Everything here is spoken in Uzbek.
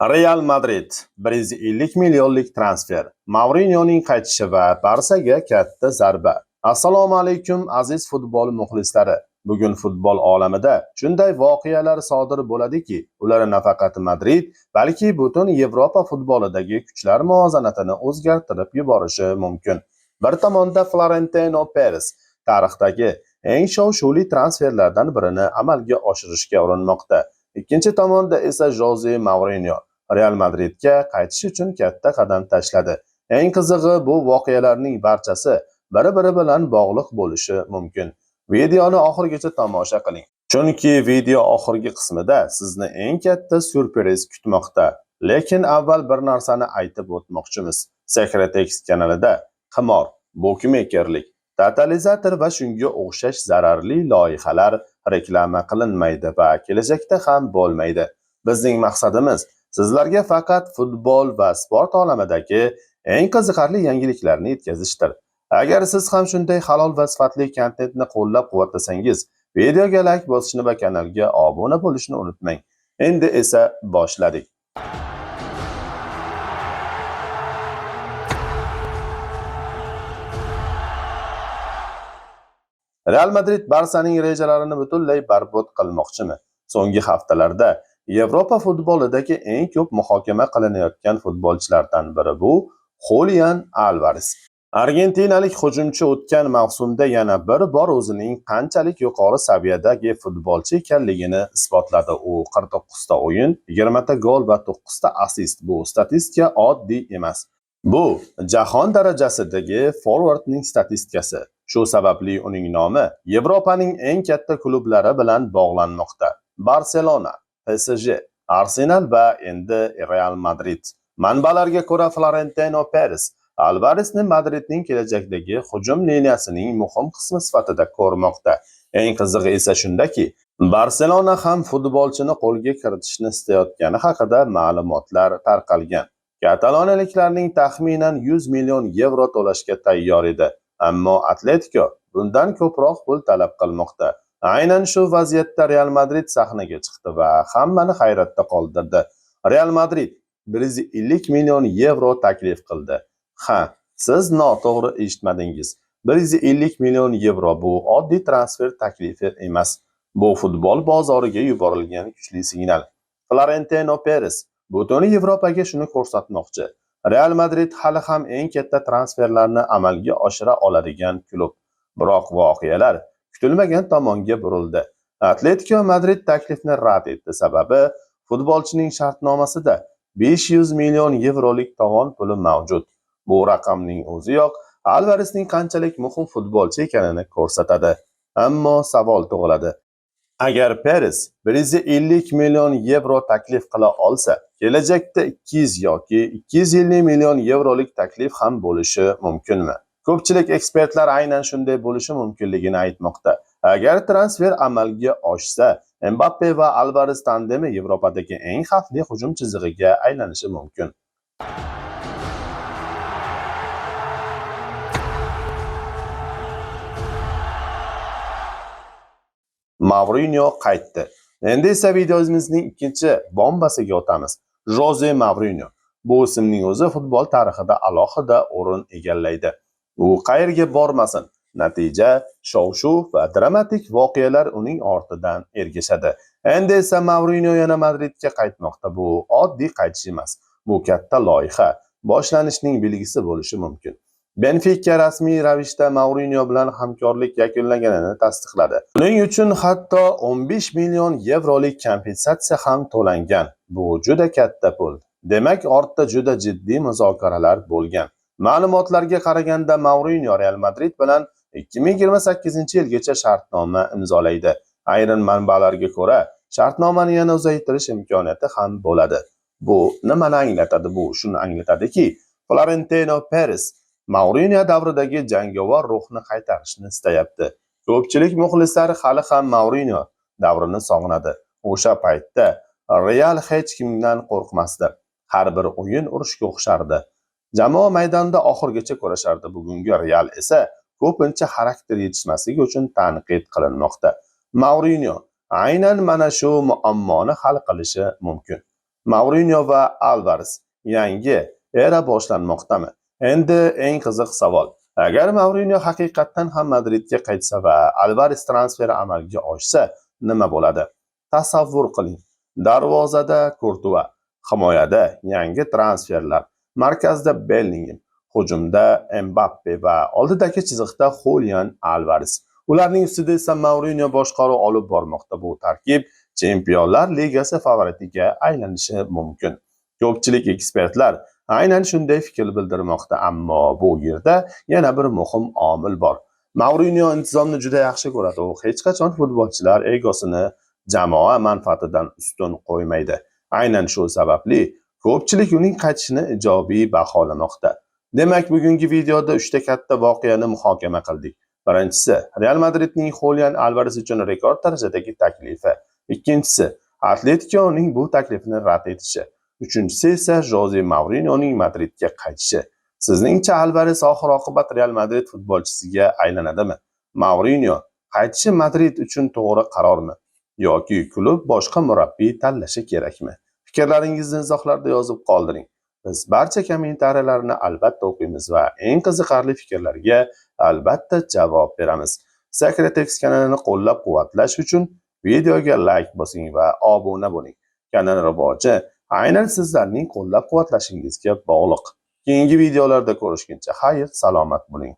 Real Madrid 150 millionlik transfer. Mourinyoning qaytishi va Barsaga katta zarba. Assalomu alaykum aziz futbol muxlislari. Bugun futbol olamida shunday voqealar sodir bo'ladiki, ular nafaqat Madrid, balki butun Yevropa futbolidagi kuchlar muvozanatini o'zgartirib yuborishi mumkin. Bir tomonda Florentino Perez tarixdagi eng shov-shuvli transferlardan birini amalga oshirishga urinmoqda. Ikkinchi tomonda esa Jose Mourinyo Real Madridga qaytish uchun katta qadam tashladi. Eng qizig'i, bu voqealarning barchasi bir-biri bilan bog'liq bo'lishi mumkin. Videoni oxirigacha tomosha qiling. Chunki video oxirgi qismida sizni eng katta syurpriz kutmoqda. Lekin avval bir narsani aytib o'tmoqchimiz. Secretex kanalida qimor, bukmekerlik, totalizator va shunga o'xshash zararli loyihalar reklama qilinmaydi va kelajakda ham bo'lmaydi. Bizning maqsadimiz sizlarga faqat futbol va sport olamidagi eng qiziqarli yangiliklarni yetkazishdir. Agar siz ham shunday halol va sifatli kontentni qo'llab-quvvatlasangiz, videoga like bosishni va kanalga obuna bo'lishni unutmang. Endi esa boshladik. Real Madrid Barsaning rejalarini butunlay barbod qilmoqchimi? So'nggi haftalarda Yevropa futbolidagi eng ko'p muhokama qilinayotgan futbolchilardan biri bu Julian Alvarez. Argentinalik hujumchi o'tgan mavsumda yana bir bor o'zining qanchalik yuqori saviyadagi futbolchi ekanligini isbotladi. U 49 ta o'yin, 20 ta gol va 9 ta assist. Bu statistika oddiy emas. Bu jahon darajasidagi forvardning statistikasi. Shu sababli uning nomi Yevropaning eng katta klublari bilan bog'lanmoqda. Barselona, PSG, Arsenal va endi Real Madrid. Manbalarga ko'ra Florentino Perez Alvarezni Madridning kelajakdagi hujum liniyasining muhim qismi sifatida ko'rmoqda. Eng qizig'i esa shundaki, Barselona ham futbolchini qo'lga kiritishni istayotgani haqida ma'lumotlar tarqalgan. Kataloniyaliklarning taxminan 100 million yevro to'lashga tayyor edi. Ammo Atletico bundan ko'proq pul talab qilmoqda. Aynan shu vaziyatda Real Madrid sahnaga chiqdi va hammani hayratda qoldirdi. Real Madrid 150 million yevro taklif qildi. Ha, siz noto'g'ri eshitmadingiz. 150 million yevro bu oddiy transfer taklifi emas. Bu futbol bozoriga yuborilgan kuchli signal. Florentino Perez butun Yevropaga shuni ko'rsatmoqchi. Real Madrid hali ham eng katta transferlarni amalga oshira oladigan klub. Biroq voqealar kutilmagan tomonga burildi. Atletico Madrid taklifni rad etdi, sababi futbolchining shartnomasida 500 million yevrolik tovon puli mavjud. Bu raqamning o'ziyoq Alvarezning qanchalik muhim futbolchi ekanini ko'rsatadi. Ammo savol tug'iladi. Agar Perez 150 million yevro taklif qila olsa, kelajakda 200 yoki 250 million yevrolik taklif ham bo'lishi mumkinmi? Ko'pchilik ekspertlar aynan shunday bo'lishi mumkinligini aytmoqda. Agar transfer amalga oshsa, Mbappe va Alvarez tandemi Yevropadagi eng xavfli hujum chizig'iga aylanishi mumkin. Mourinyo qaytdi. Endi esa videomizning ikkinchi bombasiga o'tamiz. Jose Mourinyo. Bu ismning o'zi futbol tarixida alohida o'rin egallaydi. U qayerga bormasin, natija shov-shuv va dramatik voqealar uning ortidan ergashadi. Endi esa Mourinyo yana Madridga qaytmoqda. Bu oddiy qaytish emas. Bu katta loyiha, boshlanishning belgisi bo'lishi mumkin. Benfica rasmiy ravishda Mourinyo bilan hamkorlik yakunlanganini tasdiqladi. Uning uchun hatto 15 million yevrolik kompensatsiya ham to'langan. Bu juda katta pul. Demak, ortda juda jiddiy muzokaralar bo'lgan. Ma'lumotlarga qaraganda Mourinyo Real Madrid bilan 2028-yilgacha shartnoma imzolaydi. Ayrim manbalarga ko'ra, shartnomani yana uzaytirish imkoniyati ham bo'ladi. Bu nimani anglatadi? Bu shuni anglatadiki, Florentino Perez Mourinyo davridagi jangovar ruhni qaytarishni istayapti. Ko'pchilik muxlislari hali ham Mourinyo davrini sog'inadi. O'sha paytda Real hech kimdan qo'rqmasdi. Har bir o'yin urushga o'xshardi. Jamoa maydonda oxirgacha kurashardi. Bugungi Real esa ko'pincha xarakter yetishmasligi uchun tanqid qilinmoqda. Mourinyo aynan mana shu muammoni hal qilishi mumkin. Mourinho va Alvares yangi era boshlanmoqdami? Endi eng qiziq savol. Agar Mourinho haqiqatdan ham Madridga qaytsa va Alvares transferi amalga oshsa, nima bo'ladi? Tasavvur qiling. Darvozada Courtois, himoyada yangi transferlar, markazda Bellingham, hujumda Mbappe va oldidagi chiziqda Julian Alvares. Ularning ustida esa Mourinho boshqaruv olib bormoqda. Bu tarkib Chempionlar Ligasi favoritiga aylanishi mumkin. Ko'pchilik ekspertlar aynan shunday fikr bildirmoqda, ammo bu yerda yana bir muhim omil bor. Mourinho intizomni juda yaxshi ko'radi. U hech qachon futbolchilar egosini jamoa manfaatidan ustun qo'ymaydi. Aynan shu sababli ko'pchilik uning qaytishini ijobiy baholamoqda. Demak, bugungi videoda 3 ta katta voqeani muhokama qildik. Birinchisi, Real Madridning Julian Alvares uchun rekord darajadagi taklifi. Ikkinchisi, Atleticoning bu taklifni rad etishi. Uchinchisi esa Jose Mourinhoning Madridga qaytishi. Sizningcha Alvares oxir-oqibat Real Madrid futbolchisiga aylanadimi? Mourinho qaytishi Madrid uchun to'g'ri qarormi? Yoki klub boshqa murabbiy tanlashi kerakmi? Fikrlaringizni izohlarda yozib qoldiring. Biz barcha kommentariyalarni albatta o'qiymiz va eng qiziqarli fikrlarga albatta javob beramiz. Secretex kanalini qo'llab-quvvatlash uchun videoga like bosing va obuna bo'ling. Kanal rivoji aynan sizlarning qo'llab-quvvatlashingizga bog'liq. Keyingi videolarda ko'rishguncha xayr, salomat bo'ling.